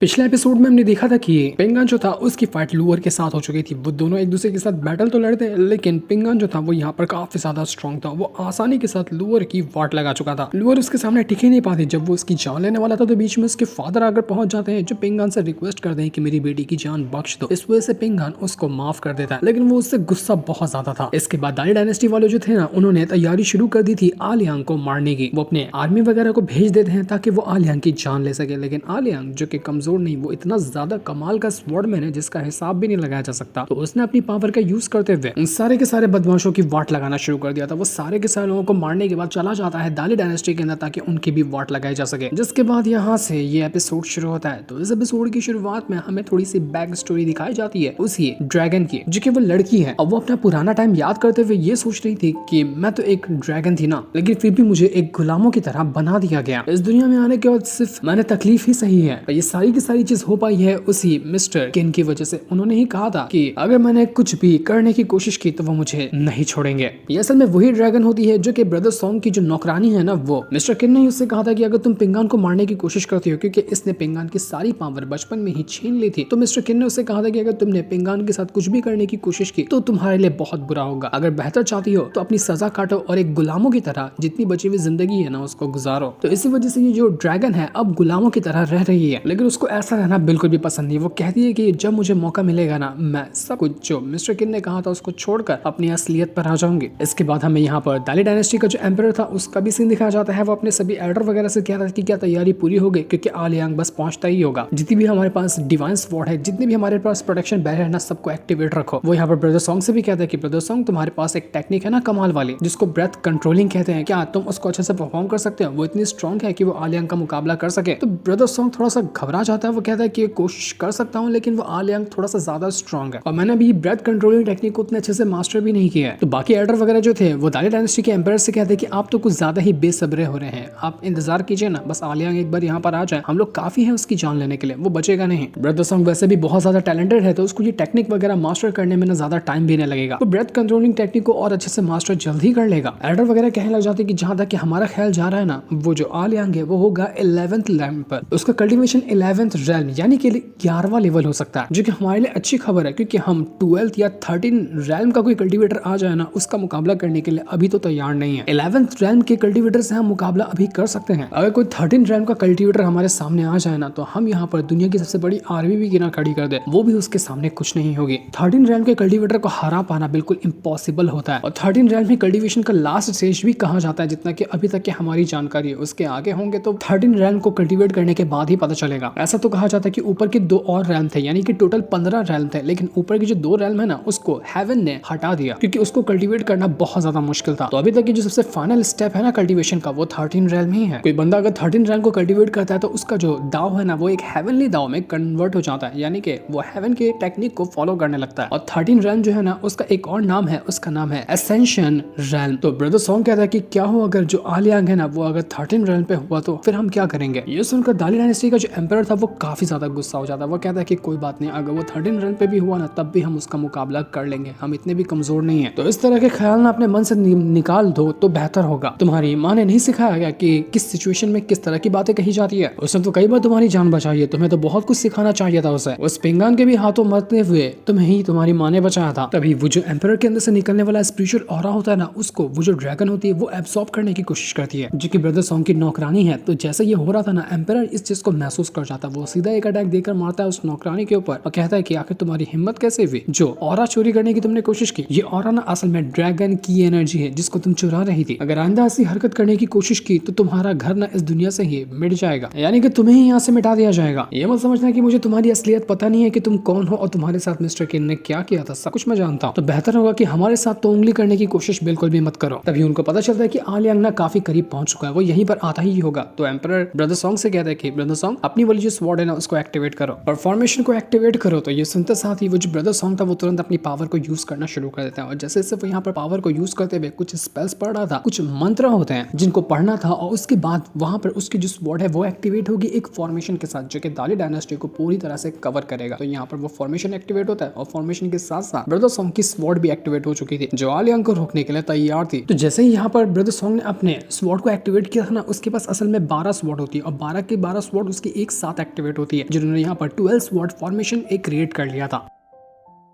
पिछले एपिसोड में हमने देखा था कि पिंगान जो था उसकी फाइट लूअर के साथ हो चुकी थी। वो दोनों एक दूसरे के साथ बैटल तो लड़ते हैं, लेकिन पिंगान जो था वो यहाँ पर काफी ज्यादा स्ट्रांग था। वो आसानी के साथ लूअर की वाट लगा चुका था। लूअर उसके सामने टिक ही नहीं पाती। जब वो उसकी जान लेने वाला था तो बीच में उसके फादर आकर पहुंच जाते हैं, जो पिंगान से रिक्वेस्ट करते हैं कि मेरी बेटी की जान बख्श दो। इस वजह से पिंगान उसको माफ कर देता है, लेकिन वो उससे गुस्सा बहुत ज्यादा था। इसके बाद दाली डायनेस्टी वाले जो थे ना, उन्होंने तैयारी शुरू कर दी थी आलियांग को मारने की। वो अपने आर्मी वगैरह को भेज देते हैं ताकि वो आलियांग की जान ले सके, लेकिन आलियांग जो कि कमजोर नहीं, वो इतना ज्यादा कमाल का स्वॉर्डमैन है जिसका हिसाब भी नहीं लगाया जा सकता। तो उसने अपनी पावर का यूज करते हुए उन सारे के सारे बदमाशों की वाट लगाना शुरू कर दिया था। वो सारे के सारे लोगों को मारने के बाद चला जाता है दाली डायनेस्टी के अंदर ताकि उनकी भी वाट लगाई जा सके। जिसके बाद यहाँ से ये एपिसोड शुरू होता है। तो इस एपिसोड की शुरुआत में हमें थोड़ी सी बैक स्टोरी दिखाई जाती है उसी ड्रैगन की, जो कि वो लड़की है। अब वो अपना पुराना टाइम याद करते हुए ये सोच रही थी कि मैं तो एक ड्रैगन थी ना, लेकिन फिर भी मुझे एक गुलामों की तरह बना दिया गया। इस दुनिया में आने के बाद सिर्फ मैंने तकलीफ ही सही है। ये सारी की सारी चीज हो पाई है उसी मिस्टर किन की वजह से। उन्होंने ही कहा था कि अगर मैंने कुछ भी करने की कोशिश की तो वो मुझे नहीं छोड़ेंगे। ये असल में वही ड्रैगन होती है जो कि ब्रदर सॉन्ग की जो नौकरानी है ना, वो मिस्टर किन ने उससे कहा था कि अगर तुम पिंगान को मारने की कोशिश करती हो, क्योंकि इसने पिंगान की सारी पावर बचपन में ही छीन ली थी, तो मिस्टर किन ने उससे कहा था कि अगर तुमने पिंगान के साथ कुछ भी करने की कोशिश की तो तुम्हारे लिए बहुत बुरा होगा। अगर बेहतर चाहती हो तो अपनी सजा काटो और एक गुलामों की तरह जितनी बची हुई जिंदगी है ना उसको गुजारो। तो इसी वजह से ये जो ड्रैगन है अब गुलामों की तरह रह रही है, लेकिन उसको ऐसा रहना बिल्कुल भी पसंद नहीं। वो कहती है कि जब मुझे मौका मिलेगा ना, मैं सब कुछ जो मिस्टर किन ने कहा था उसको छोड़कर अपनी असलियत पर आ जाऊंगी। इसके बाद हमें यहाँ पर दाली डायनेस्टी का जो एम्परर था उसका भी सीन दिखाया जाता है। वो अपने सभी एल्डर वगैरह से कह रहा था कि क्या तैयारी पूरी हो गई, क्योंकि आलियांग बस पहुंचता ही होगा। जितनी भी हमारे पास डिवाइन स्वॉर्ड है, जितने भी हमारे पास प्रोटेक्शन बैरियर है ना, सबको एक्टिवेट रखो। वो यहाँ पर ब्रदर सॉन्ग से भी कहता है कि ब्रदर सॉन्ग तुम्हारे पास एक टेक्निक है ना कमाल वाली, जिसको ब्रेथ कंट्रोलिंग कहते हैं, क्या तुम उसको अच्छे से परफॉर्म कर सकते हो? वो इतनी स्ट्रॉन्ग है कि वो आलियांग का मुकाबला कर सके। तो ब्रदर सॉन्ग थोड़ा सा घबरा जाता है। वो कहता है कि कोशिश कर सकता हूँ, लेकिन वो आलियांग थोड़ा सा ज्यादा स्ट्रॉन्ग है और मैंने अभी ब्रेथ कंट्रोलिंग टेक्निक को उतने अच्छे से मास्टर भी नहीं किया है। तो बाकी एल्डर वगैरह जो थे वो दाली डायनेस्टी के एम्पायर से कहते हैं कि आप तो कुछ ज्यादा ही बेसब्रे हो रहे हैं, आप इंतजार कीजिए ना, बस आलियांग एक बार यहाँ पर आ जाए, हम लोग काफी हैं उसकी जान लेने के लिए, वो बचेगा नहीं। ब्रदर सॉन्ग वैसे भी बहुत ज्यादा टैलेंटेड है, तो उसको ये टेक्निक वगैरह मास्टर करने में ना ज्यादा टाइम भी नहीं लगेगा। तो ब्रेथ कंट्रोलिंग टेक्निक को और अच्छे से मास्टर जल्द ही कर लेगा। एल्डर वगैरह कहने लग जाते कि जहां तक हमारा ख्याल जा रहा है ना, वो जो आलियांग है वो होगा 11th रैंक पर। उसका कल्टीवेशन 11th रैंक यानी कि 11वां लेवल हो सकता है, जो कि हमारे लिए अच्छी खबर है, क्योंकि हम 12th या 13 रैंक का कोई कल्टीवेटर आ जाए ना, उसका मुकाबला करने के लिए अभी तो तैयार नहीं है। 11th रैंक के कल्टीवेटर से हम मुकाबला अभी कर सकते हैं। अगर कोई 13 रैंक का कल्टीवेटर हमारे सामने आ जाए ना, तो हम यहाँ पर दुनिया की सबसे बड़ी आर्मी भी गिना खड़ी कर दे, वो भी उसके सामने कुछ नहीं होगी। 13 रैंक के कल्टीवेटर को हरा पाना बिल्कुल इम्पॉसिबल होता है। और 13 रैंक में कल्टीवेशन का लास्ट स्टेज भी कहा जाता है, जितना कि अभी तक की हमारी जानकारी है। उसके आगे होंगे तो 13 रैंक को कल्टीवेट करने के बाद ही पता चलेगा। ऐसा तो कहा जाता है कि ऊपर के 2 और रैंक थे, यानी कि टोटल 15 रैंक थे, लेकिन ऊपर की जो 2 रैंक है ना, उसको हेवन ने हटा दिया, क्योंकि उसको कल्टीवेट करना बहुत ज्यादा मुश्किल था। तो अभी तक की जो सबसे फाइनल स्टेप है ना कल्टीवेशन का, वो 13 रैंक ही है। कोई बंदा अगर 13 रैंक को कल्टीवेट करता है तो उसका जो दाव है ना, वो एक हेवनली दाव में कन्वर्ट हो जाता है, यानी कि वो हेवन के टेक्निक को फॉलो करने लगता है। और 13 रैंक जो है ना, उसका एक और नाम है, उसका नाम है एसेंशन रैंक। तो ब्रदर सॉन्ग कहता है कि क्या हो अगर जो आलियांग है ना, वो अगर 13 रैंक पे हुआ तो फिर हम क्या करेंगे? ये सुनकर दाली डायनेस्टी का जो एम्परर था वो काफी ज्यादा गुस्सा हो जाता है। वो कहता है कि कोई बात नहीं, अगर वो 13 रैंक पे भी हुआ ना, तब भी हम उसका मुकाबला कर लेंगे, हम इतने भी कमजोर नहीं है। तो इस तरह के ख्याल ना अपने मन से निकाल दो तो बेहतर होगा। तुम्हारी माँ ने नहीं सिखाया गया कि किस सिचुएशन में किस तरह की बातें कही जाती है? उसने तो कई बार तुम्हारी जान बचाई है, तुम्हें तो बहुत कुछ सिखाना चाहिए था उसे। उस पिंगान के भी हाथों मरते हुए तुम्हें ही तुम्हारी माँ ने बचाया था। तभी वो जो एम्परर के अंदर से निकलने वाला स्पिरिचुअल ऑरा होता है ना, उसको वो जो ड्रैगन होती है वो एब्सॉर्ब करने की कोशिश करती है, जो कि ब्रदर सॉन्ग की नौकरानी है। तो जैसे ये हो रहा था ना, एम्परर इस चीज को महसूस कर जाता है। वो सीधा एक अटैक देकर मारता है उस नौकरानी के ऊपर और कहता है कि आखिर तुम्हारी हिम्मत कैसे हुई जो ऑरा चोरी करने की तुमने कोशिश की? ये ऑरा ना असल में ड्रैगन की एनर्जी है जिसको तुम चुरा रही थी। अगर आइंदा ऐसी हरकत करने की कोशिश की तो तुम्हारा घर ना इस दुनिया से ही मिट जाएगा, यानी कि तुम्हें ही यहाँ से मिटा दिया जाएगा। ये मत समझना कि मुझे तुम्हारी असलियत पता नहीं है कि तुम कौन हो और तुम्हारे साथ मिस्टर किन ने क्या किया था, सब कुछ मैं जानता हूँ। तो बेहतर होगा कि हमारे साथ तो उंगली करने की कोशिश बिल्कुल भी मत करो। तभी उनको पता चलता है कि आलियांग ना काफी करीब पहुंच चुका है, वो यहीं पर आता ही होगा। तो एम्परर ब्रदर सॉन्ग से कहता है कि ब्रदर सॉन्ग अपनी वाली जो स्वॉर्ड है ना उसको एक्टिवेट करो और फॉर्मेशन को एक्टिवेट करो। तो ये सुनते साथ ही वो जो ब्रदर सॉन्ग था वो तुरंत अपनी पावर को यूज करना शुरू कर देता है। और जैसे जैसे वो यहाँ पर पावर को यूज करते हुए कुछ स्पेल्स पढ़ रहा था, कुछ मंत्र होते हैं जिनको पढ़ना था, और उसके बाद वहां पर उसकी जो स्वॉर्ड है वो एक्टिवेट होगी एक फॉर्मेशन के साथ, जो कि दाली डायनेस्टी को पूरी तरह से कवर करेगा। तो यहाँ पर वो फॉर्मेशन एक्टिवेट होता है और फॉर्मेशन के साथ साथ ब्रदर सॉन्ग की स्वॉर्ड भी एक्टिवेट हो चुकी थी, जो आलियांग को रोकने के लिए तैयार थी। तो जैसे ही यहाँ पर ब्रदर सॉन्ग ने अपने स्वॉर्ड को एक्टिवेट किया था ना, उसके पास असल में 12 स्वॉर्ड होती है और 12 के 12 स्वॉर्ड उसके एक साथ एक्टिवेट होती है, जिन्होंने यहाँ पर 12 स्वॉर्ड फॉर्मेशन एक क्रिएट कर लिया था।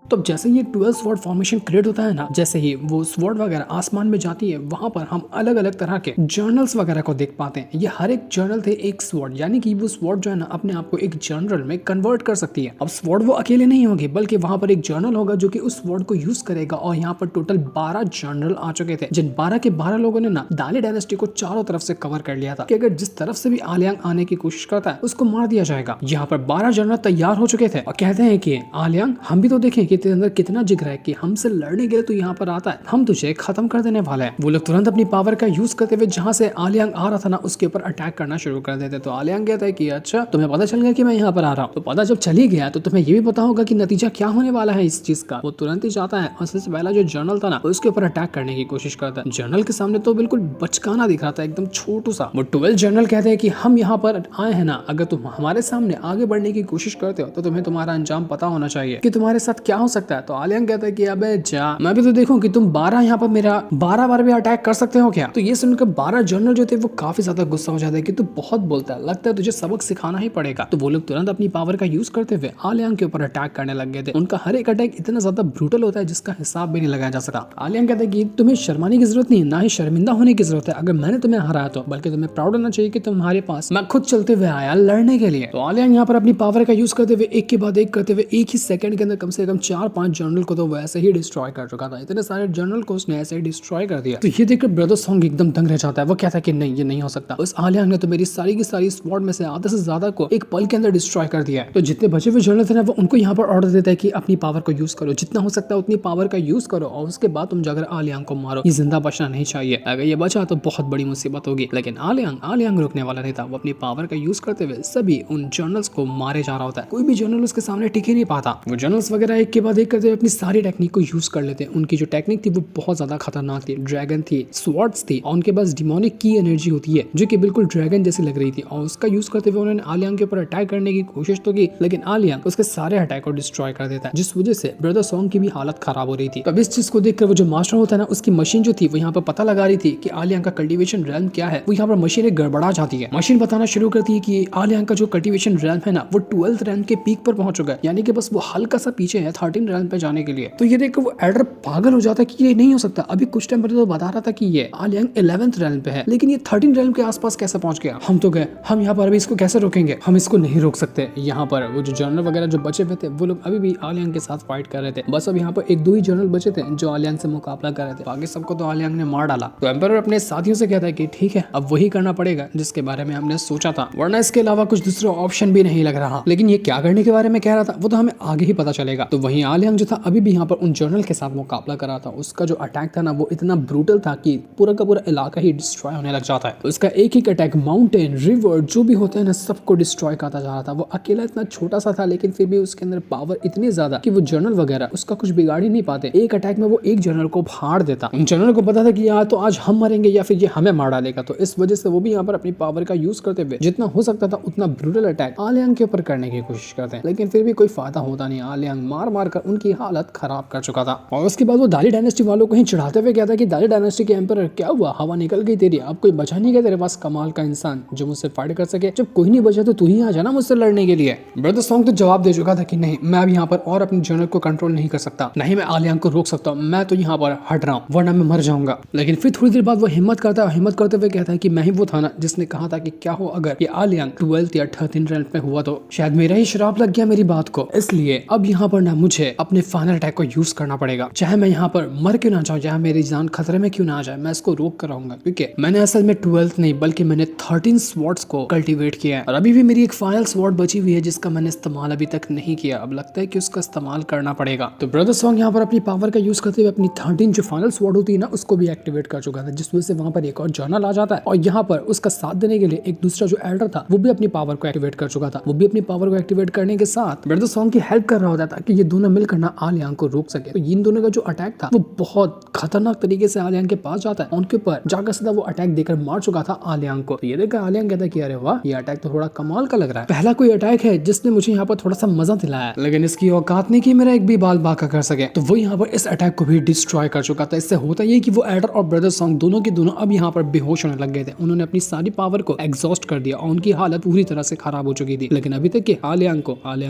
तो जैसे ये 12 स्वॉर्ड फॉर्मेशन क्रिएट होता है ना, जैसे ही वो स्वॉर्ड वगैरह आसमान में जाती है, वहां पर हम अलग अलग तरह के जर्नल्स वगैरह को देख पाते हैं। ये हर एक जर्नल थे एक स्वॉर्ड, यानी कि वो स्वॉर्ड जो है ना अपने आप को एक जर्नल में कन्वर्ट कर सकती है। अब स्वॉर्ड वो अकेले नहीं होगी, बल्कि वहां पर एक जर्नल होगा जो कि उस स्वॉर्ड को यूज करेगा। और यहाँ पर टोटल 12 जर्नल आ चुके थे, जिन 12 के 12 लोगों ने ना दाली डायनेस्टी को चारों तरफ से कवर कर लिया था कि अगर जिस तरफ से भी आलियांग आने की कोशिश करता है उसको मार दिया जाएगा। यहाँ पर 12 जर्नल तैयार हो चुके थे और कहते हैं कि आलियांग, हम भी तो देखें कि तेरे अंदर कितना जिक्र है कि हमसे लड़ने के लिए तू यहाँ पर आता है, हम तुझे खत्म कर देने वाले हैं। वो लोग तुरंत अपनी पावर का यूज करते हुए जहाँ से आलियांग आ रहा था ना उसके ऊपर अटैक करना शुरू कर देते। तो आलियांग कहता है कि अच्छा, तुम्हें पता चल गया कि मैं यहाँ पर आ रहा हूँ। तो पता जब चली गया तो तुम्हें ये भी पता होगा कि नतीजा क्या होने वाला है इस चीज का। वो तुरंत ही जाता है और सबसे पहला जो जर्नल था ना उसके ऊपर अटैक करने की कोशिश करता है। जर्नल के सामने तो बिल्कुल बचकाना दिख रहा था, एकदम छोटू सा। वो 12 जर्नल कहते हैं कि हम यहाँ पर आए हैं ना, अगर तुम हमारे सामने आगे बढ़ने की कोशिश करते हो तो तुम्हें तुम्हारा अंजाम पता होना चाहिए कि तुम्हारे साथ क्या हो सकता है। तो आलियांग कहता है कि अबे जा, मैं भी तो देखूं कि तुम 12 यहाँ पर मेरा 12 बार भी अटैक कर सकते हो क्या। तो ये सुनकर 12 जनरल जो थे वो काफी ज्यादा गुस्सा हो जाता है कि तू बहुत बोलता है, लगता है तुझे सबक सिखाना ही पड़ेगा। तो वो लोग तुरंत अपनी पावर का यूज करते हुए आलियांग के ऊपर अटैक करने लग गए थे। उनका हर एक अटैक इतना ज्यादा ब्रूटल होता है जिसका हिसाब भी नहीं लगाया जा सकता। आलियांग कहते हैं कि तुम्हें शर्माने की जरूरत नहीं, ना ही शर्मिंदा होने की जरूरत है अगर मैंने तुम्हें हराया तो, बल्कि तुम्हें प्राउड होना चाहिए कि तुम्हारे पास मैं खुद चलते हुए आया लड़ने के लिए। तो आलियांग यहाँ पर अपनी पावर का यूज करते हुए एक के बाद एक करते हुए एक ही सेकंड के अंदर कम से कम 4-5 जनरल को तो वैसे ही डिस्ट्रॉय कर चुका था। इतने सारे जनरल को उसने ऐसे ही डिस्ट्रॉय कर दिया। तो ये देखकर ब्रदर सॉन्ग एकदम दंग रह जाता है। वो कहता है कि नहीं, ये नहीं हो सकता। उस आलियांग ने तो मेरी सारी की सारी स्वॉर्ड में से आधे से ज्यादा को एक पल के अंदर डिस्ट्रॉय कर दिया है। तो जितने बचे हुए जनरल थे ना वो उनको यहाँ पर ऑर्डर देता है कि अपनी पावर को यूज करो, जितना हो सकता है उतनी पावर का यूज करो और उसके बाद तुम जाकर आलियांग को मारो। ये जिंदा बचना नहीं चाहिए, अगर ये बचा तो बहुत बड़ी मुसीबत होगी। लेकिन आलियांग रुकने वाला नहीं था। वो अपनी पावर का यूज करते हुए सभी उन जनरल्स को मारे जा रहा होता है। कोई भी जनरल उसके सामने टिक ही नहीं पाता। वो जनरल्स वगैरह एक के बाद एक करते हुए अपनी सारी टेक्निक को यूज कर लेते हैं। उनकी जो टेक्निक थी वो बहुत ज्यादा खतरनाक थी। ड्रैगन थी, स्वॉर्ड्स थी और उनके पास डिमोनिक की एनर्जी होती है जो कि बिल्कुल ड्रैगन जैसी लग रही थी। और उसका यूज करते हुए उन्होंने आलियांग के ऊपर अटैक करने की कोशिश तो की, लेकिन आलियांग उसके सारे अटैक को डिस्ट्रॉय कर देता है, जिस वजह से ब्रदर सॉन्ग की भी हालत खराब हो रही थी। तब इस चीज को देखकर वो जो मास्टर होता है ना उसकी मशीन जो थी वो यहाँ पर पता लगा रही थी कि आलियांग का कल्टीवेशन रैल्म क्या है। वो यहाँ पर मशीन गड़बड़ा जाती है। मशीन बताना शुरू करती है कि आलियांग का जो कल्टीवेशन रैल्म है ना वो 12th रैल्म के पीक पर पहुंच चुका है, यानी कि बस वो हल्का सा पीछे है 13 रैल्म पे जाने के लिए। तो ये देखकर वो एडर पागल हो जाता है कि ये नहीं हो सकता। अभी कुछ टाइम पहले तो बता रहा था कि ये आलियांग 11th रैल्म पे है, लेकिन ये 13 रैल्म के आसपास कैसे पहुंच गया। हम तो गए, हम यहाँ पर अभी इसको कैसे रोकेंगे, हम इसको नहीं रोक सकते। यहाँ पर वो जो जनरल वगैरह जो बचे हुए थे वो लोग अभी भी आलियांग के साथ फाइट कर रहे थे। बस अब यहाँ पर 1-2 ही जनरल बचे थे जो आलियांग से मुकाबला कर रहे थे, बाकी सबको तो आलियांग ने मार डाला। तो एम्परर अपने साथियों से कहता है कि ठीक है, अब वही करना पड़ेगा जिसके बारे में हमने सोचा था, वरना इसके अलावा कुछ दूसरा ऑप्शन भी नहीं लग रहा। लेकिन ये क्या करने के बारे में कह रहा था वो तो हमें आगे ही पता चलेगा। तो वहीं आलियांग जो था अभी भी यहाँ पर उन जनरल के साथ मुकाबला कर रहा था। उसका जो अटैक था ना वो इतना ब्रूटल था कि पूरा का पूरा इलाका ही डिस्ट्रॉय होने लग जाता है। उसका एक ही अटैक माउंटेन, रिवर जो भी होते हैं ना सबको डिस्ट्रॉय करता जा रहा था। वो अकेला इतना छोटा सा था लेकिन फिर भी उसके अंदर पावर इतनी ज्यादा कि वो जनरल वगैरह उसका कुछ बिगाड़ ही नहीं पाते। एक अटैक में वो एक जनरल को फाड़ देता। उन जनरल को पता था कि या तो आज हम मरेंगे या फिर ये हमें मार डालेगा। तो इस वजह से वो भी यहाँ पर अपनी पावर का यूज करते हुए जितना हो सकता था उतना ब्रूटल अटैक आलियांग के ऊपर करने की कोशिश करते हैं, लेकिन फिर भी कोई फायदा होता नहीं। आलियांग मार मार कर उनकी हालत खराब कर चुका था। और उसके बाद वो दाली डायनेस्टी वालों को ही चिढ़ाते हुए कहता कि दाली डायनेस्टी के एम्परर क्या हुआ, हवा निकल गई तेरी, अब कोई बचा नहीं गया तेरे पास कमाल का इंसान जो मुझसे फाइट कर सके। जब कोई नहीं बचा तो तू ही आ जाना मुझसे लड़ने के लिए। ब्रदर सॉन्ग तो जवाब दे चुका था कि नहीं, मैं अब यहाँ पर और अपने जनरल को कंट्रोल नहीं कर सकता, नहीं मैं आलियांग को रोक सकता हूँ, मैं तो यहाँ पर हट रहा हूँ वरना मैं मर जाऊंगा। लेकिन फिर थोड़ी देर बाद वो हिम्मत करता है, हिम्मत करते हुए कहता है कि मैं ही वो था ना जिसने कहा था कि क्या हो अगर ये आलियांग 12th या 13th रैंक पे हुआ तो शायद मेरा ही श्राप लग गया मेरी बात को। इसलिए अब यहाँ पर ना मुझे अपने फाइनल अटैक को यूज करना पड़ेगा, चाहे मैं यहाँ पर मर क्यों ना जाऊँ, चाहे मेरी जान खतरे में क्यों ना आ जाए, मैं इसको रोक कर रहूंगा। क्योंकि मैंने असल में 12th नहीं बल्कि मैंने 13 स्वॉर्ड्स को कल्टीवेट किया है और अभी भी मेरी एक फाइनल स्वॉर्ड बची हुई है जिसका मैंने इस्तेमाल अभी तक नहीं किया। अब लगता है कि उसका इस्तेमाल करना पड़ेगा। तो ब्रदर सॉन्ग यहाँ पर अपनी पावर का यूज करते हुए अपनी 13 जो फाइनल स्वॉर्ड होती है ना उसको भी एक्टिवेट कर चुका था, जिस वजह से वहां पर एक और जर्नल आ जाता है और यहाँ पर उसका साथ देने के लिए एक दूसरा जो एल्डर था वो भी अपनी पावर को एक्टिवेट कर चुका था। वो भी अपनी पावर को एक्टिवेट करने के साथ ब्रदर सॉन्ग की हेल्प कर रहा होता था कि ये दोनों दोनों मिलकर ना आलियांग को रोक सके। तो इन दोनों का जो अटैक था वो बहुत खतरनाक तरीके से आलियांग के पास जाता है, उनके ऊपर जाकर सीधा वो अटैक देकर मार चुका था आलियांग को। तो ये देखकर आलियांग कहता है कि अरे वाह, ये अटैक तो थोड़ा कमाल का लग रहा है, पहला कोई अटैक है जिसने मुझे यहाँ पर थोड़ा सा मजा दिलाया, लेकिन इसकी औकात नहीं कि मेरा एक भी बाल बांका कर सके। तो वो यहाँ पर इस अटैक को भी डिस्ट्रॉय कर चुका था। इससे होता ये कि वो एडर और ब्रदर सॉन्ग दोनों के दोनों अब यहाँ पर बेहोश होने लग गए थे। उन्होंने अपनी सारी पावर को एग्जॉस्ट कर दिया और उनकी हालत पूरी तरह से खराब हो चुकी थी, लेकिन अभी तक कि आलियांग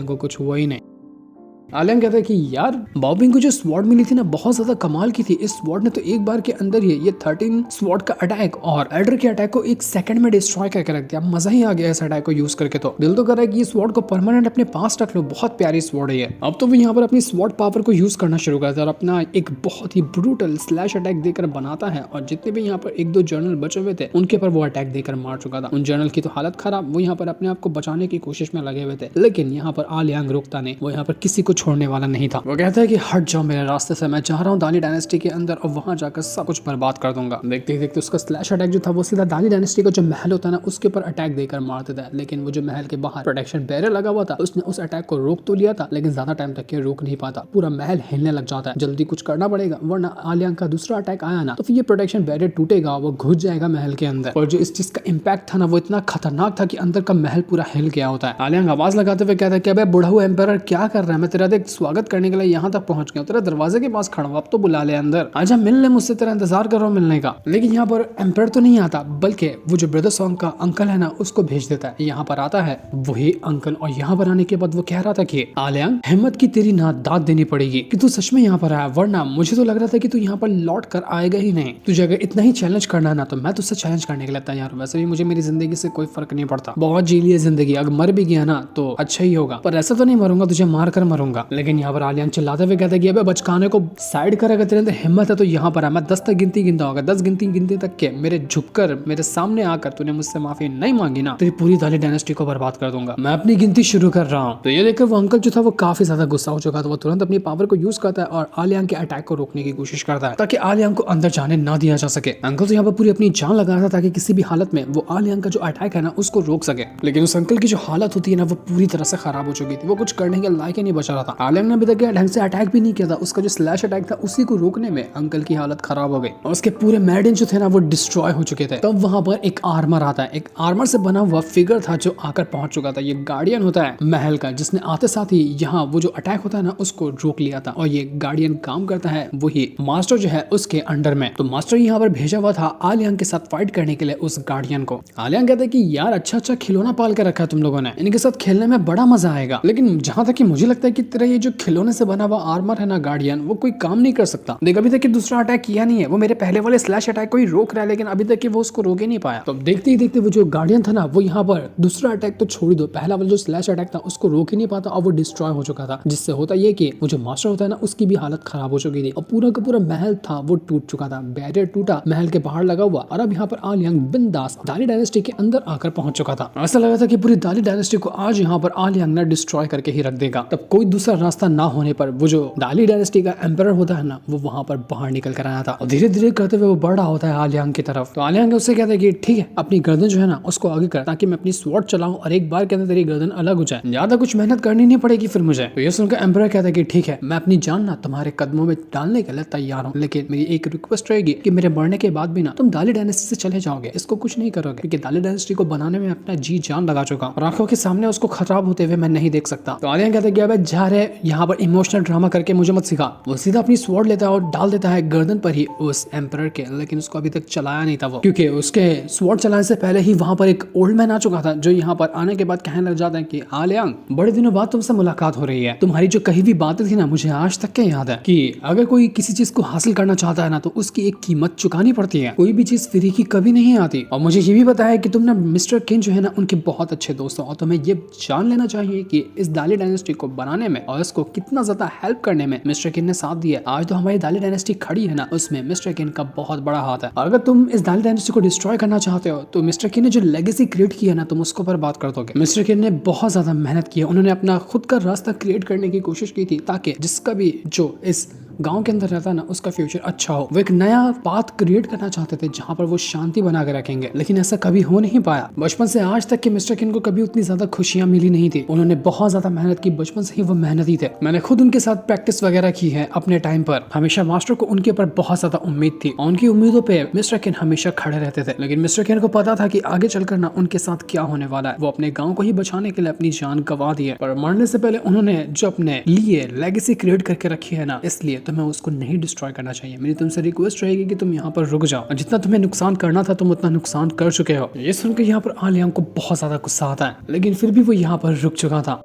को कुछ हुआ ही नहीं। आलियांग कहता है कि यार बॉबिंग को जो स्वॉर्ड मिली थी ना बहुत ज्यादा कमाल की थी। इस स्वॉर्ड ने तो एक बार के अंदर ही ये 13 स्वॉर्ड का अटैक और एडर के अटैक को एक सेकंड में डिस्ट्रॉय करके रख दिया। मजा ही आ गया इस अटैक को यूज करके। तो दिल तो कर रहा है कि ये स्वॉर्ड को परमानेंट अपने पास रख लो, बहुत प्यारी स्वॉर्ड है ये। अब तो वो यहाँ पर अपनी स्वॉर्ड पावर को यूज करना शुरू करता है और अपना एक बहुत ही ब्रूटल स्लैश अटैक देकर बनाता है। और जितने भी यहाँ पर एक दो जर्नल बचे हुए थे उनके पर वो अटैक देकर मार चुका था। उन जर्नल की तो हालत खराब, वो यहाँ पर अपने आप को बचाने की कोशिश में लगे हुए थे, लेकिन यहाँ पर आलियांग रुकता नहीं, वो यहाँ पर किसी को छोड़ने वाला नहीं था। वो कहता है कि हट जाओ मेरे रास्ते से, मैं जा रहा हूँ दाली डायनेस्टी के अंदर और वहां जाकर सब कुछ बर्बाद कर दूंगा। देखते ही देखते उसका स्लैश अटैक जो था वो सीधा दाली डायनेस्टी का जो महल होता है ना उसके ऊपर अटैक देकर मार देता है। लेकिन वो जो महल के बाहर प्रोटेक्शन बैरियर लगा हुआ था उसने उस अटैक को रोक तो लिया था, लेकिन ज्यादा टाइम तक के रोक नहीं पाता। पूरा महल हिलने लग जाता है, जल्दी कुछ करना पड़ेगा वरना आलियांग का दूसरा अटैक आया ना तो फिर ये प्रोटेक्शन बैरियर टूटेगा, वो घुस जाएगा महल के अंदर। और जो इस चीज का इम्पैक्ट था ना वो इतना खतरनाक था कि अंदर का महल पूरा हिल गया होता है। आलियांग आवाज लगाते हुए कहता है कि अबे बुढ़ा हुआ एम्पायर क्या कर रहा है, मैं तेरा देख स्वागत करने के लिए यहाँ तक पहुंच गया, तेरा दरवाजे के पास खड़ा हूं, अब तो बुला ले अंदर, आजा मिल ले मुझसे, तेरा इंतजार कर रहा हूं मिलने का। लेकिन यहाँ पर एम्पायर तो नहीं आता, बल्कि वो जो ब्रदर सॉन्ग का अंकल है ना उसको भेज देता है। यहाँ पर आता है वही अंकल और यहाँ पर आने के बाद वो कह रहा था कि आलियांग हिम्मत की तेरी ना दाद देनी पड़ेगी कि तू सच में यहाँ पर आया, वरना मुझे तो लग रहा था कि तू यहाँ पर लौट कर आएगा ही नहीं। तुझे अगर इतना ही चैलेंज करना है ना तो मैं तुझसे चैलेंज करने के लिए तैयार हूँ। वैसे भी मुझे मेरी जिंदगी से कोई फर्क नहीं पड़ता, बहुत जी ली है जिंदगी, अगर मर भी गया ना तो अच्छा ही होगा, पर ऐसा तो नहीं मरूंगा तुझे मार कर मरूंगा। लेकिन यहाँ पर आलियांग चिल्लाते हुए कहता है कि अबे बचकाने को साइड कर, अगर तेरे अंदर हिम्मत है तो यहाँ पर आ, मैं 10 तक गिनती गिनता होगा, 10 गिनती तक के मेरे झुककर मेरे सामने आकर तूने मुझसे माफी नहीं मांगी ना तेरी पूरी दाली डायनेस्टी को बर्बाद कर दूंगा। मैं अपनी गिनती शुरू कर रहा हूँ। तो ये देखकर वो अंकल जो था वो काफी ज्यादा गुस्सा हो चुका था। वो तुरंत अपनी पावर को यूज करता है और आलियांग के अटैक को रोकने की कोशिश करता है ताकि आलियांग को अंदर जाने ना दिया जा सके। अंकल तो यहाँ पर पूरी अपनी जान लगा रहा था ताकि किसी भी हालत में वो आलियांग का जो अटैक है ना उसको रोक सके। लेकिन उस अंकल की जो हालत होती है ना वो पूरी तरह से खराब हो चुकी थी, वो कुछ करने के लायक ही नहीं बचा रहा था। आलियांग ने अभी तक ढंग से अटैक भी नहीं किया था, उसका जो स्लैश अटैक था उसी को रोकने में अंकल की हालत खराब हो गई और उसके पूरे मेडिन जो थे ना वो डिस्ट्रॉय हो चुके थे। तब वहां पर एक आर्मर आता है, एक आर्मर से बना हुआ फिगर था जो आकर पहुंच चुका था। ये गार्डियन होता है महल का, जिसने आते साथ ही यहाँ वो जो अटैक होता है ना उसको रोक लिया था। और ये गार्डियन काम करता है वही मास्टर जो है उसके अंडर में। तो मास्टर यहाँ पर भेजा हुआ था आलियांग के साथ फाइट करने के लिए उस गार्डियन को। आलियांग कहते हैं कि यार अच्छा खिलौना पाल के रखा है तुम लोगों ने, इनके साथ खेलने में बड़ा मजा आएगा। लेकिन जहां तक कि मुझे लगता है कि तेरा ये जो खिलौने से बना हुआ आर्मर है ना गार्डियन, वो कोई काम नहीं कर सकता। देख अभी तक कि दूसरा अटैक किया नहीं है, वो मेरे पहले वाले स्लैश अटैक को ही रोक रहा है, लेकिन अभी तक कि वो उसको रोक ही नहीं पाया। तो देखते ही देखते वो जो गार्डियन था ना वो यहाँ पर दूसरा अटैक तो छोड़ दो, पहला वाला जो स्लैश अटैक था उसको रोक ही नहीं पाता और वो डिस्ट्रॉय हो चुका था। जिससे होता ये कि वो जो मास्टर होता है ना उसकी भी हालत खराब हो चुकी थी और पूरा का पूरा महल था वो टूट चुका था। बैरियर टूटा, महल के बाहर लगा हुआ, और अब यहाँ पर आलियांग बिंदास दाली डायनेस्टी के अंदर आकर पहुंच चुका था। ऐसा लगा था कि पूरी दाली डायनेस्टी को आज यहाँ पर आलियांग ने डिस्ट्रॉय करके ही रख देगा। तब कोई दूसरा रास्ता ना होने पर वो जो दाली डायनेस्टी का एम्परर होता है ना वो वहां पर बाहर निकल कर आया था और धीरे धीरे करते हुए वो बढ़ रहा होता है आलियांग की तरफ। तो आलियांग उससे कहता है कि ठीक है अपनी गर्दन जो है ना उसको आगे कर ताकि मैं अपनी स्वॉर्ड चलाऊं और एक बार के अंदर तेरी गर्दन अलग हो जाए, ज्यादा कुछ मेहनत करनी नहीं पड़ेगी फिर मुझे। तो ये सुनकर एम्परर कहता है कि ठीक है मैं अपनी जान ना तुम्हारे कदमों में डालने के लिए तैयार हूँ, लेकिन मेरी एक रिक्वेस्ट रहेगी कि मेरे मरने के बाद भी ना तुम दाली डायनेस्टी से चले जाओगे, इसको कुछ नहीं करोगे, क्योंकि दाली डायनेस्टी को बनाने में अपना जी जान लगा चुका और आंखों के सामने उसको खराब होते हुए मैं नहीं देख सकता। तो आलियांग कहता है कि अबे जा रहे यहाँ पर इमोशनल ड्रामा करके मुझे मत सिखा। वो सीधा अपनी स्वॉर्ड लेता है और डाल देता है गर्दन पर ही उस एम्परर के, लेकिन उसको अभी तक चलाया नहीं था वो, क्योंकि उसके स्वॉर्ड चलाने से पहले ही वहां पर एक ओल्ड मैन आ चुका था जो यहाँ पर आने के बाद कहने लग जाता है कि आलियांग बड़े दिनों बाद तुमसे मुलाकात हो रही है, तुम्हारी जो कही हुई बातें थी ना मुझे आज तक के याद है कि अगर कोई किसी चीज को हासिल करना चाहता है ना तो उसकी एक कीमत चुकानी पड़ती है, कोई भी चीज फ्री की कभी नहीं आती। और मुझे ये भी पता है कि तुम ना मिस्टर किन जो है ना उनके बहुत अच्छे दोस्त हो और तुम्हें ये जान लेना चाहिए कि इस दाली डायनेस्टी को बनाने में और इसको कितना ज्यादा हेल्प करने में मिस्टर किन ने साथ दिया। आज तो हमारी दाली डायनेस्टी खड़ी है ना उसमें मिस्टर किन का बहुत बड़ा हाथ है। और अगर तुम इस दाली डायनेस्टी को डिस्ट्रॉय करना चाहते हो तो मिस्टर किन ने जो लेगेसी क्रिएट किया ना तुम उसको बर्बाद कर दोगे। मिस्टर किन ने बहुत ज्यादा मेहनत की है, उन्होंने अपना खुद का रास्ता क्रिएट करने की कोशिश की थी ताकि जिसका भी जो इस गांव के अंदर रहता है ना उसका फ्यूचर अच्छा हो। वो एक नया पाथ क्रिएट करना चाहते थे जहाँ पर वो शांति बना के रखेंगे, लेकिन ऐसा कभी हो नहीं पाया। बचपन से आज तक के मिस्टर किन को कभी उतनी ज्यादा खुशियां मिली नहीं थी। उन्होंने बहुत ज्यादा मेहनत की, बचपन से ही वो मेहनती थे। मैंने खुद उनके साथ प्रैक्टिस वगैरह की है अपने टाइम पर। हमेशा मास्टर को उनके ऊपर बहुत ज्यादा उम्मीद थी और उनकी उम्मीदों पे मिस्टर किन हमेशा खड़े रहते थे। लेकिन मिस्टर किन को पता था कि आगे चलकर ना उनके साथ क्या होने वाला है। वो अपने गांव को ही बचाने के लिए अपनी जान गंवा दी है, पर मरने से पहले उन्होंने जो अपने लिए लेगेसी क्रिएट करके रखी है ना, इसलिए तुम्हें उसको नहीं डिस्ट्रॉय करना चाहिए। मेरी तुमसे रिक्वेस्ट रहेगी कि तुम यहाँ पर रुक जाओ। जितना तुम्हें नुकसान करना था तुम उतना नुकसान कर चुके हो। ये सुनकर यहाँ पर आलियांग को बहुत ज्यादा गुस्सा आता है, लेकिन फिर भी वो यहाँ पर रुक चुका था।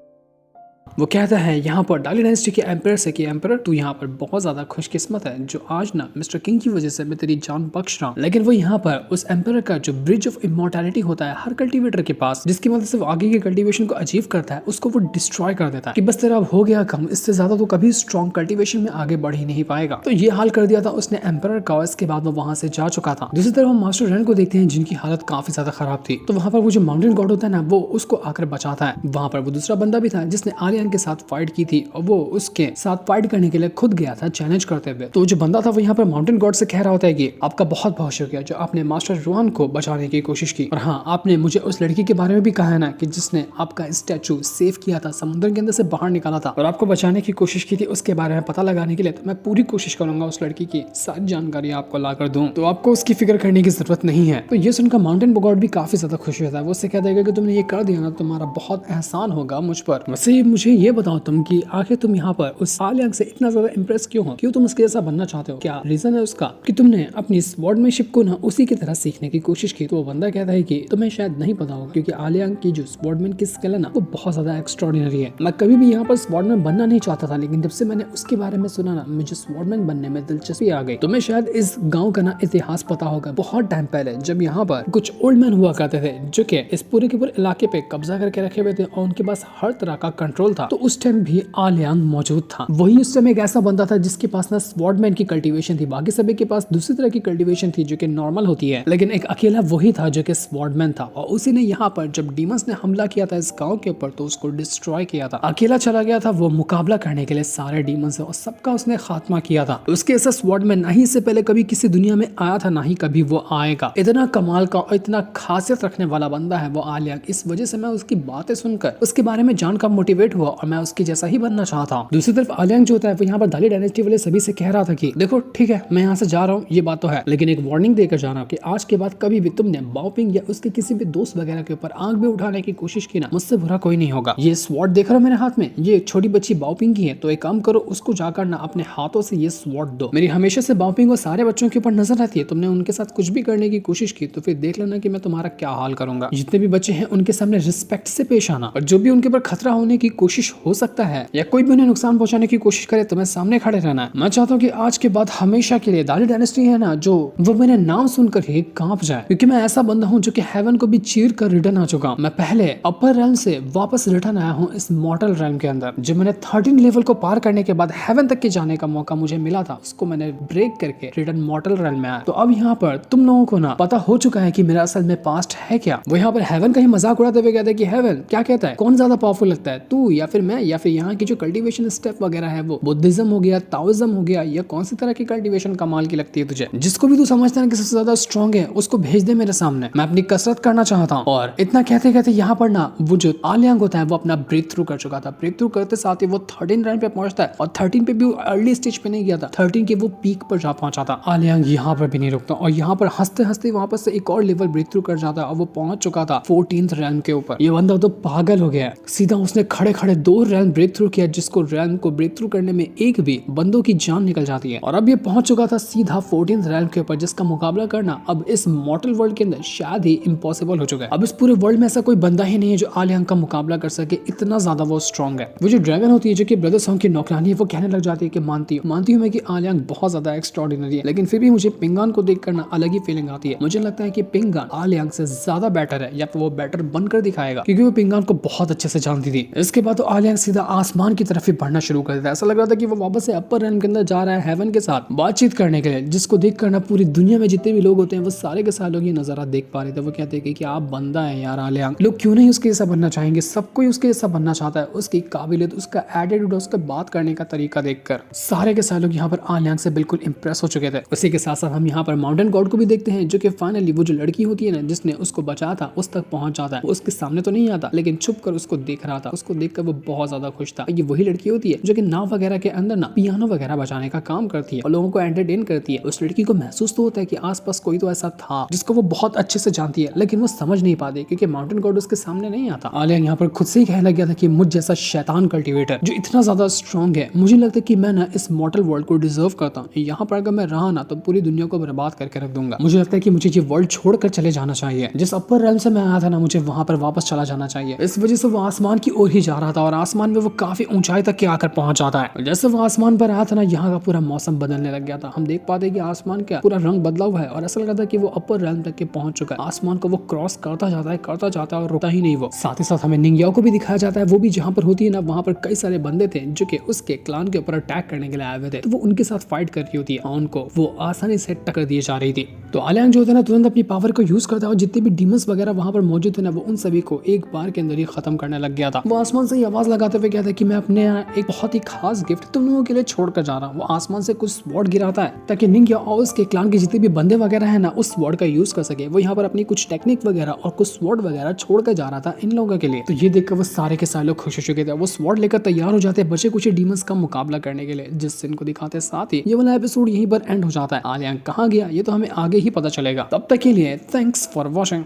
वो कहता है यहाँ पर डाली डायनेस्टी के एम्पायर से कि एम्पायर तू यहाँ पर बहुत ज्यादा खुशकिस्मत है जो आज ना मिस्टर किंग की वजह से मैं तेरी जान बख्श रहा हूँ। लेकिन वो यहाँ पर उस एम्पायर का जो ब्रिज ऑफ इमोर्टैलिटी होता है हर कल्टीवेटर के पास, जिसकी मदद से वो आगे के कल्टीवेशन को अचीव करता है, उसको वो डिस्ट्रॉय कर देता है कि बस तेरा अब हो गया कम, इससे ज्यादा तो कभी स्ट्रॉन्ग कल्टीवेशन में आगे बढ़ ही नहीं पाएगा। तो ये हाल कर दिया था उसने एम्पायर का। इसके बाद वो वहां से जा चुका था। दूसरी तरफ हम मास्टर रन को देखते हैं जिनकी हालत काफी ज्यादा खराब थी। तो वहां पर वो जो माउंटेन गॉड होता है ना, वो उसको आकर बचाता है। वहां पर वो दूसरा बंदा भी था जिसने आलियांग के साथ फाइट की थी और वो उसके साथ फाइट करने के लिए खुद गया था चैलेंज करते हुए। तो जो बंदा था वो यहाँ पर माउंटेन गॉड से कह रहा होता है कि आपका बहुत बहुत शुक्रिया जो आपने मास्टर रोहन को बचाने की कोशिश की, और हाँ आपने मुझे उस लड़की के बारे में भी कहा है ना कि जिसने आपका स्टैचू सेव किया था, समुद्र के अंदर से बाहर निकाला था और आपको बचाने की कोशिश की थी, उसके बारे में पता लगाने के लिए तो मैं पूरी कोशिश करूंगा उस लड़की की सारी जानकारी आपको ला कर दूं, तो आपको उसकी फिक्र करने की जरूरत नहीं है। तो ये सुनकर माउंटेन गॉड भी काफी ज्यादा खुश होता है। वो उससे कह देगा कि तुमने ये कर दिया ना, तुम्हारा बहुत एहसान होगा मुझ पर। वैसे मुझे ये बताओ तुम कि आखिर तुम यहाँ पर उस आलियांग से इतना ज्यादा इंप्रेस क्यों हो? क्यों तुम उसके जैसा बनना चाहते हो? क्या रीजन है उसका कि तुमने अपनी स्वॉर्डमैनशिप को ना उसी की तरह सीखने की कोशिश की? तो वो बंदा कहता है कि तुम्हें शायद नहीं पता हो क्योंकि आलियांग की जो स्वॉर्डमैन की स्किल है ना वो बहुत ज्यादा एक्स्ट्राऑर्डिनरी है। मैं कभी भी यहाँ पर स्वॉर्डमैन बनना नहीं चाहता था, लेकिन जब से मैंने उसके बारे में सुना ना मुझे स्वॉर्डमैन बनने में दिलचस्पी आ गई। तुम्हें शायद इस गाँव का ना इतिहास पता होगा। बहुत टाइम पहले जब यहाँ पर कुछ ओल्ड मैन हुआ करते थे जो कि इस पूरे के पूरे इलाके पे कब्जा करके रखे हुए थे और उनके पास हर तरह का कंट्रोल था, तो उस टाइम भी आलियांग मौजूद था। वही उस समय एक ऐसा बंदा था जिसके पास ना स्वॉर्डमैन की कल्टीवेशन थी, बाकी सभी के पास दूसरी तरह की कल्टीवेशन थी जो कि नॉर्मल होती है, लेकिन एक अकेला वही था जो कि स्वॉर्डमैन था। और उसी ने यहाँ पर जब डीमंस ने हमला किया था इस गांव के ऊपर तो उसको डिस्ट्रॉय किया था। अकेला चला गया था वो मुकाबला करने के लिए सारे डीमंस से और सबका उसने खात्मा किया था। उसके ऐसा स्वॉर्डमैन ना ही इससे पहले कभी किसी दुनिया में आया था ना ही कभी वो आएगा। इतना कमाल का और इतना खासियत रखने वाला बंदा है वो आलियांग। इस वजह से मैं उसकी बातें सुनकर उसके बारे में जानकर मोटिवेट हुआ और मैं उसके जैसा ही बनना चाहता हूँ। दूसरी तरफ आलियांग जो होता है वो यहाँ पर दाली डायनेस्टी वाले सभी से कह रहा था कि देखो ठीक है मैं यहाँ से जा रहा हूँ, ये बात तो है, लेकिन एक वार्निंग देकर जाना कि आज के बाद कभी भी तुमने बाओपिंग या उसके किसी भी दोस्त वगैरह के ऊपर आंख भी उठाने की कोशिश की ना, मुझसे बुरा कोई नहीं होगा। ये स्वॉर्ड देख रहे हो मेरे हाथ में, ये छोटी बच्ची बाओपिंग की है, तो एक काम करो उसको जाकर ना अपने हाथों से ये स्वॉर्ड दो। मेरी हमेशा से बाओपिंग और सारे बच्चों के ऊपर नजर रहती है, तुमने उनके साथ कुछ भी करने की कोशिश की तो फिर देख लेना कि मैं तुम्हारा क्या हाल करूंगा। जितने भी बच्चे हैं उनके सामने रिस्पेक्ट से पेश आना, और जो भी उनके ऊपर खतरा होने की कोशिश हो सकता है या कोई भी उन्हें नुकसान पहुंचाने की कोशिश करे तो मैं सामने खड़े रहना है। मैं चाहता हूँ कि आज के बाद हमेशा के लिए दाली डायनेस्टी है ना जो वो मेरे नाम सुनकर ही कांप जाए, क्योंकि मैं ऐसा बंदा हूँ जो कि हेवन को भी चीर कर रिटर्न आ चुका हूँ। मैं पहले अपर रेल्म से वापस रिटर्न आया हूँ इस मॉर्टल रेल्म के अंदर। जब मैंने 13 लेवल को पार करने के बाद हेवन तक के जाने का मौका मुझे मिला था, उसको मैंने ब्रेक करके रिटर्न मॉर्टल रेल्म में आया। तो अब यहाँ पर तुम लोगों को ना पता हो चुका है कि मेरा असल में पास्ट है क्या। वो यहाँ पर हेवन का ही मजाक उड़ाते हुए कहते हैं कि हेवन क्या कहता है, कौन ज्यादा पावरफुल लगता है, तू या फिर मैं, या फिर यहाँ की जो कल्टीवेशन स्टेप वगैरह है वो बुद्धिज्म हो गया, ताओइज्म हो गया, या कौन सी तरह की कल्टीवेशन कमाल की लगती है तुझे? जिसको भी तू समझता है कि सबसे ज्यादा स्ट्रॉन्ग है उसको भेज दे मेरे सामने, मैं अपनी कसरत करना चाहता हूँ। और इतना कहते कहते यहाँ पर ना वो जो आलियांग होता है वो अपना ब्रेक थ्रू कर चुका था। ब्रेक थ्रू करते साथ ही वो 13 रैंक पे पहुंचता है, और 13 पे भी वो अर्ली स्टेज पे नहीं गया था, 13 के वो पीक पर जा पहुंचा था। आलियांग यहाँ पर भी नहीं रुकता और यहाँ पर हंसते हंसते वापस से एक और लेवल ब्रेक थ्रू कर जाता है और वो पहुंच चुका था 14th रैंक के ऊपर। ये बंदा तो पागल हो गया, सीधा उसने खड़े खड़े 2 रैंक ब्रेक थ्रू किया, जिसको रैंक को ब्रेक थ्रू करने में एक भी बंदों की जान निकल जाती है। और अब ये पहुंच चुका था सीधा 14th रैंक के ऊपर, जिसका मुकाबला करना अब इस मॉर्टल वर्ल्ड के अंदर शायद ही इम्पॉसिबल हो चुका है। अब इस पूरे वर्ल्ड में ऐसा कोई बंदा ही नहीं है जो आलियांग का मुकाबला कर सके, इतना ज्यादा वो स्ट्रॉन्ग है। वो जो ड्रैगन होती है जो कि ब्रदर सॉन्ग की नौकरानी है, वो कहने लग जाती है कि मानती हूँ मैं कि आलियांग बहुत ज्यादा एक्स्ट्राऑर्डिनरी है, लेकिन फिर भी मुझे पिंगान को देख करना अलग ही फीलिंग आती है। मुझे लगता है कि पिंगान आलियांग से ज्यादा बेटर है, या फिर वो बेटर बनकर दिखाएगा, क्योंकि वो पिंगान को बहुत अच्छे से जानती थी। इसके बाद तो आलियांग सीधा आसमान की तरफ ही बढ़ना शुरू कर देता है। ऐसा लग रहा था कि वो वापस से अपर रेल्म के अंदर जा रहा है हेवन के साथ बातचीत करने के लिए, जिसको देख कर ना पूरी दुनिया में जितने भी लोग होते हैं वो सारे के सारे लोग ये नजारा देख पा रहे थे। वो कहते हैं कि आप बंदा है यार आलियांग, लोग क्यों नहीं उसके जैसा बनना चाहेंगे, सब कोई उसके जैसा बनना चाहता है। उसकी काबिलियत, उसका एटीट्यूड, उसका बात करने का तरीका देखकर सारे के सारे लोग यहाँ पर आलियांग से बिल्कुल इंप्रेस हो चुके थे। उसी के साथ साथ हम यहाँ पर माउंटेन गॉड को भी देखते हैं, जो कि फाइनली वो जो लड़की होती है ना जिसने उसको बचाया था उस तक पहुंच जाता है। वो उसके सामने तो नहीं आता लेकिन छुप कर उसको देख रहा था। उसको देखकर वो बहुत ज्यादा खुश था। ये वही लड़की होती है जो कि नाव वगैरह के अंदर ना पियानो वगैरह बजाने का काम करती है और लोगों को एंटरटेन करती है। उस लड़की को महसूस तो होता है कि आसपास कोई तो ऐसा था जिसको वो बहुत अच्छे से जानती है, लेकिन वो समझ नहीं पाती क्योंकि माउंटेन गॉड उसके सामने नहीं आता। आलियांग यहाँ पर खुद से ही कहने लग गया था कि मुझ जैसा शैतान कल्टीवेटर जो इतना ज्यादा स्ट्रॉन्ग है, मुझे लगता है कि मैं ना इस मॉर्टल वर्ल्ड को डिजर्व करता हूँ। यहाँ पर अगर मैं रहा ना तो पूरी दुनिया को बर्बाद करके रख दूंगा। मुझे लगता है कि मुझे ये वर्ल्ड छोड़कर चले जाना चाहिए। जिस अपर रेल्म से मैं आया था ना, मुझे वहां पर वापस चला जाना चाहिए। इस वजह से वो आसमान की ओर ही जा रहा था और आसमान में वो काफी ऊंचाई तक के आकर पहुंच जाता है। जैसे वो आसमान पर आया था ना, यहाँ का पूरा मौसम बदलने लग गया था। हम देख पाते कि आसमान का पूरा रंग बदला हुआ है और ऐसा लग रहा था कि वो अपर रेल्म तक के पहुंच चुका है। आसमान को वो क्रॉस करता जाता है और रुकता ही नहीं। वो साथ ही साथ हमें निंग्याओ को भी दिखाया जाता है। वो भी जहाँ पर होती है ना, वहाँ पर कई सारे बंदे थे जो कि उसके क्लान के ऊपर अटैक करने के लिए आए हुए थे। तो वो उनके साथ फाइट कर रही होती है। उनको वो आसानी से टक्कर दिए जा रही थी। तो आलियांग जो होता है ना, तुरंत अपनी पावर को यूज करता है और जितने भी डीमंस वगैरह वहाँ पर मौजूद थे ना, वो उन सभी को एक बार के अंदर ही खत्म करने लग गया था। वो आसमान से ही आवाज लगाते हुए कहता है कि मैं अपने यहाँ एक बहुत ही खास गिफ्ट तुम लोगों के लिए छोड़कर जा रहा हूँ। वो आसमान से कुछ स्वॉर्ड गिराता है ताकि निंग्या और उसके क्लान के जितने भी बंदे वगैरह है ना, उस स्वॉर्ड का यूज कर सके। वो यहाँ पर अपनी कुछ टेक्निक वगैरह और कुछ स्वॉर्ड वगैरह छोड़कर जा रहा था इन लोगों के लिए। तो ये देखकर वो सारे के सारे लोग खुश हो चुके थे। वो स्वॉर्ड लेकर तैयार हो जाते हैं बचे कुछ डीमंस का मुकाबला करने के लिए, जिस सीन को दिखाते साथ ही ये वाला एपिसोड यहीं पर एंड हो जाता है। आलियांग कहाँ गया ये तो हमें आगे ही पता चलेगा। तब तक के लिए थैंक्स फॉर वॉचिंग।